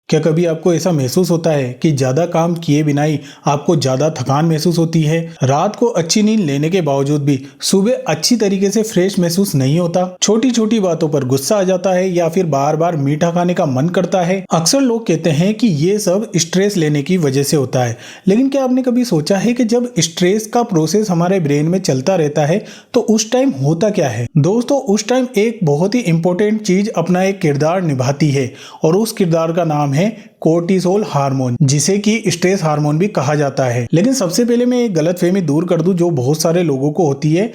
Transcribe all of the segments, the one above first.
क्या कभी आपको ऐसा महसूस होता है कि ज्यादा काम किए बिना ही आपको ज्यादा थकान महसूस होती है? रात को अच्छी नींद लेने के बावजूद भी सुबह अच्छी तरीके से फ्रेश महसूस नहीं होता, छोटी छोटी बातों पर गुस्सा आ जाता है या फिर बार बार मीठा खाने का मन करता है। अक्सर लोग कहते हैं कि ये सब स्ट्रेस लेने की वजह से होता है, लेकिन क्या आपने कभी सोचा है कि जब स्ट्रेस का प्रोसेस हमारे ब्रेन में चलता रहता है तो उस टाइम होता क्या है? दोस्तों, उस टाइम एक बहुत ही इंपॉर्टेंट चीज अपना एक किरदार निभाती है और उस किरदार का नाम है कोर्टिसोल हार्मोन, जिसे कि स्ट्रेस हार्मोन भी कहा जाता है। लेकिन सबसे पहले मैं एक गलतफहमी दूर कर दूं जो बहुत सारे लोगों को होती है।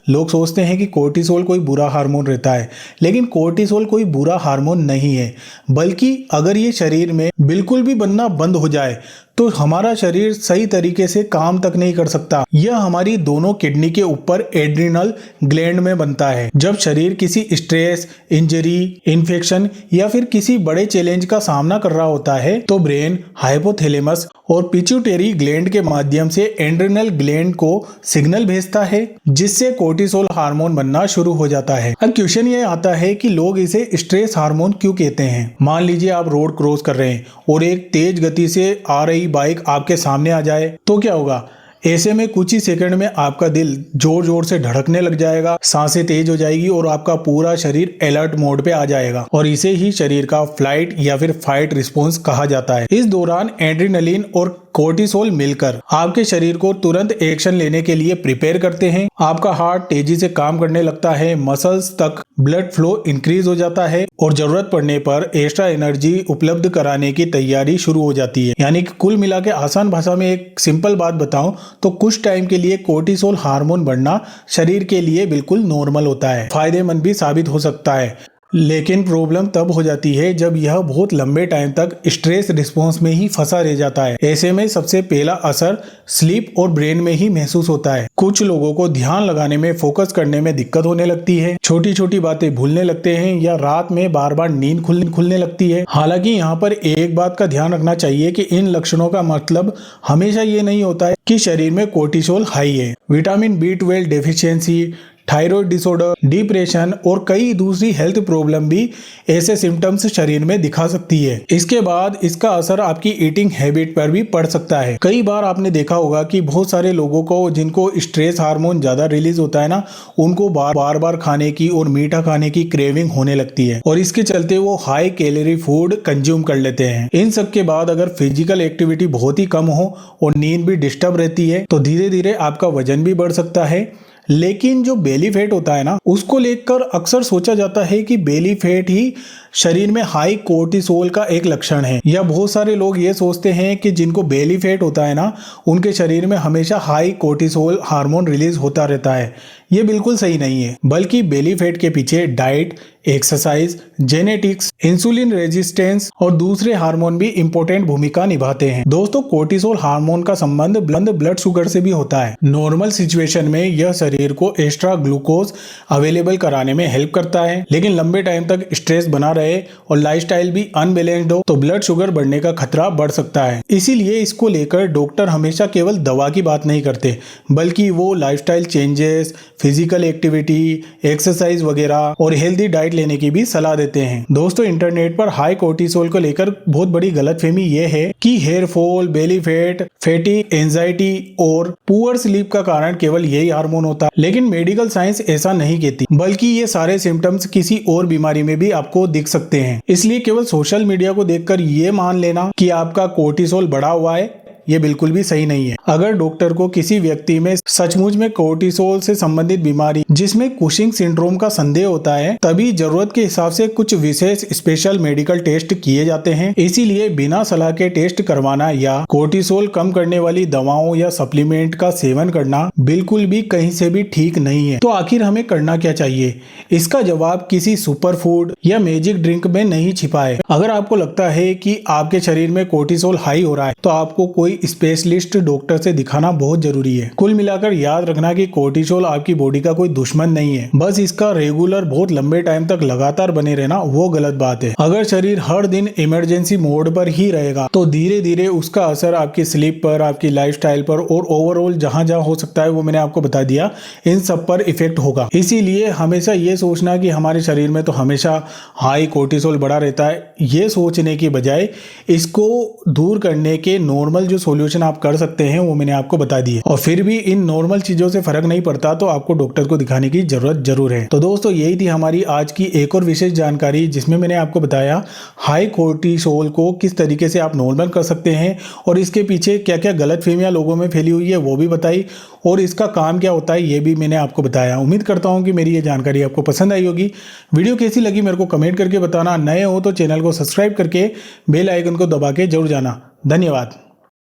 लोग सोचते हैं कि कोर्टिसोल कोई बुरा हार्मोन रहता है, लेकिन कोर्टिसोल कोई बुरा हार्मोन नहीं है, बल्कि अगर ये शरीर में बिल्कुल भी बनना बंद हो जाए तो हमारा शरीर सही तरीके से काम तक नहीं कर सकता। यह हमारी दोनों किडनी के ऊपर एड्रिनल ग्लैंड में बनता है। जब शरीर किसी स्ट्रेस, इंजरी, इन्फेक्शन या फिर किसी बड़े चैलेंज का सामना कर रहा होता है तो ब्रेन, हाइपोथैलेमस और पिट्यूटरी ग्लैंड के माध्यम से एड्रिनल ग्लैंड को सिग्नल भेजता है, जिससे कोर्टिसोल हार्मोन बनना शुरू हो जाता है। अब क्वेश्चन ये आता है कि लोग इसे स्ट्रेस हार्मोन क्यों कहते हैं? मान लीजिए आप रोड क्रॉस कर रहे हैं और एक तेज गति से आ रही बाइक आपके सामने आ जाए तो क्या होगा? ऐसे में कुछ ही सेकंड में आपका दिल जोर जोर से धड़कने लग जाएगा, सांसें तेज हो जाएगी और आपका पूरा शरीर अलर्ट मोड पे आ जाएगा, और इसे ही शरीर का फ्लाइट या फिर फाइट रिस्पॉन्स कहा जाता है। इस दौरान एड्रेनलिन और कोर्टिसोल मिलकर आपके शरीर को तुरंत एक्शन लेने के लिए प्रिपेयर करते हैं। आपका हार्ट तेजी से काम करने लगता है, मसल्स तक ब्लड फ्लो इंक्रीज हो जाता है और जरूरत पड़ने पर एक्स्ट्रा एनर्जी उपलब्ध कराने की तैयारी शुरू हो जाती है। यानी कि कुल मिला के आसान भाषा में एक सिंपल बात बताऊं तो कुछ टाइम के लिए कोर्टिसोल हार्मोन बढ़ना शरीर के लिए बिल्कुल नॉर्मल होता है, फायदेमंद भी साबित हो सकता है। लेकिन प्रॉब्लम तब हो जाती है जब यह बहुत लंबे टाइम तक स्ट्रेस रिस्पॉन्स में ही फंसा रह जाता है। ऐसे में सबसे पहला असर स्लीप और ब्रेन में ही महसूस होता है। कुछ लोगों को ध्यान लगाने में, फोकस करने में दिक्कत होने लगती है, छोटी छोटी बातें भूलने लगते हैं या रात में बार बार नींद खुलने लगती है। हालांकि यहाँ पर एक बात का ध्यान रखना चाहिए कि इन लक्षणों का मतलब हमेशा ये नहीं होता है कि शरीर में कोर्टिसोल हाई है। Vitamin B12 deficiency, thyroid disorder, depression और कई दूसरी हेल्थ प्रॉब्लम भी ऐसे सिम्टम्स शरीर में दिखा सकती है। इसके बाद इसका असर आपकी ईटिंग हैबिट पर भी पड़ सकता है। कई बार आपने देखा होगा कि बहुत सारे लोगों को जिनको स्ट्रेस हार्मोन ज्यादा रिलीज होता है ना, उनको बार बार खाने की और मीठा खाने की क्रेविंग होने लगती है और इसके चलते वो हाई कैलोरी फूड कंज्यूम कर लेते हैं। इन सब के बाद अगर फिजिकल एक्टिविटी बहुत ही कम हो और नींद भी डिस्टर्ब रहती है तो धीरे धीरे आपका वजन भी बढ़ सकता है। लेकिन जो बेली फैट होता है ना, उसको लेकर अक्सर सोचा जाता है कि बेली फैट ही शरीर में हाई कोर्टिसोल का एक लक्षण है, या बहुत सारे लोग ये सोचते हैं कि जिनको बेली फैट होता है ना, उनके शरीर में हमेशा हाई कोर्टिसोल हार्मोन रिलीज होता रहता है। ये बिल्कुल सही नहीं है, बल्कि बेली फैट के पीछे diet, exercise, genetics, insulin resistance और दूसरे हार्मोन भी इंपॉर्टेंट भूमिका निभाते हैं। दोस्तों, कोर्टिसोल हार्मोन का संबंध ब्लड शुगर से भी होता है। नॉर्मल सिचुएशन में यह शरीर को एक्स्ट्रा ग्लूकोज अवेलेबल कराने में हेल्प करता है, लेकिन लंबे टाइम तक स्ट्रेस बना रहे और लाइफस्टाइल भी अनबैलेंस्ड हो तो ब्लड शुगर बढ़ने का खतरा बढ़ सकता है। इसीलिए इसको लेकर डॉक्टर हमेशा केवल दवा की बात नहीं करते, बल्कि वो lifestyle changes, physical activity, exercise वगैरह और हेल्दी डाइट लेने की भी सलाह देते हैं। दोस्तों, इंटरनेट पर हाई कोर्टिसोल को लेकर बहुत बड़ी गलतफहमी यह है कि hair fall, belly fat, fatigue, anxiety और पुअर स्लीप का कारण केवल यही हार्मोन होता है। लेकिन मेडिकल साइंस ऐसा नहीं कहती, बल्कि ये सारे सिम्टम्स किसी और बीमारी में भी आपको दिख सकते हैं। इसलिए केवल सोशल मीडिया को देखकर ये मान लेना कि आपका कोर्टिसोल बढ़ा हुआ है, ये बिल्कुल भी सही नहीं है। अगर डॉक्टर को किसी व्यक्ति में सचमुच में कोर्टिसोल से संबंधित बीमारी, जिसमें कुशिंग सिंड्रोम का संदेह होता है, तभी जरूरत के हिसाब से कुछ विशेष स्पेशल मेडिकल टेस्ट किए जाते हैं। इसीलिए बिना सलाह के टेस्ट करवाना या कोर्टिसोल कम करने वाली दवाओं या सप्लीमेंट का सेवन करना बिल्कुल भी कहीं से भी ठीक नहीं है। तो आखिर हमें करना क्या चाहिए? इसका जवाब किसी सुपर फूड या मैजिक ड्रिंक में नहीं छिपा है। अगर आपको लगता है कि आपके शरीर में कोर्टिसोल हाई हो रहा है तो आपको कोई कोई स्पेशलिस्ट डॉक्टर से दिखाना बहुत जरूरी है। कुल मिलाकर याद रखना कि कोर्टिसोल आपकी बॉडी का कोई दुश्मन नहीं है, बस इसका रेगुलर बहुत लंबे टाइम तक लगातार बने रहना वो गलत बात है। अगर शरीर हर दिन इमरजेंसी मोड पर ही रहेगा तो धीरे धीरे उसका असर आपकी स्लीप पर, आपकी लाइफस्टाइल पर और ओवरऑल जहां जहां हो सकता है वो मैंने आपको बता दिया, इन सब पर इफेक्ट होगा। इसीलिए हमेशा ये सोचना कि हमारे शरीर में तो हमेशा हाई कोर्टिसोल बढ़ा रहता है, ये सोचने की बजाय इसको दूर करने के नॉर्मल जो सॉल्यूशन आप कर सकते हैं वो मैंने आपको बता दिए। और फिर भी इन नॉर्मल चीजों से फर्क नहीं पड़ता तो आपको डॉक्टर को दिखाने की जरूरत जरूर है। तो दोस्तों यही थी हमारी आज की एक और विशेष जानकारी, जिसमें मैंने आपको बताया हाई कोर्टिसोल को किस तरीके से आप नॉर्मल कर सकते हैं और इसके पीछे क्या क्या गलतफहमियां लोगों में फैली हुई है वो भी बताई, और इसका काम क्या होता है ये भी मैंने आपको बताया। उम्मीद करता हूं कि मेरी ये जानकारी आपको पसंद आई होगी। वीडियो कैसी लगी मेरे को कमेंट करके बताना। नए हो तो चैनल को सब्सक्राइब करके बेल आइकन को दबा के जरूर जाना। धन्यवाद।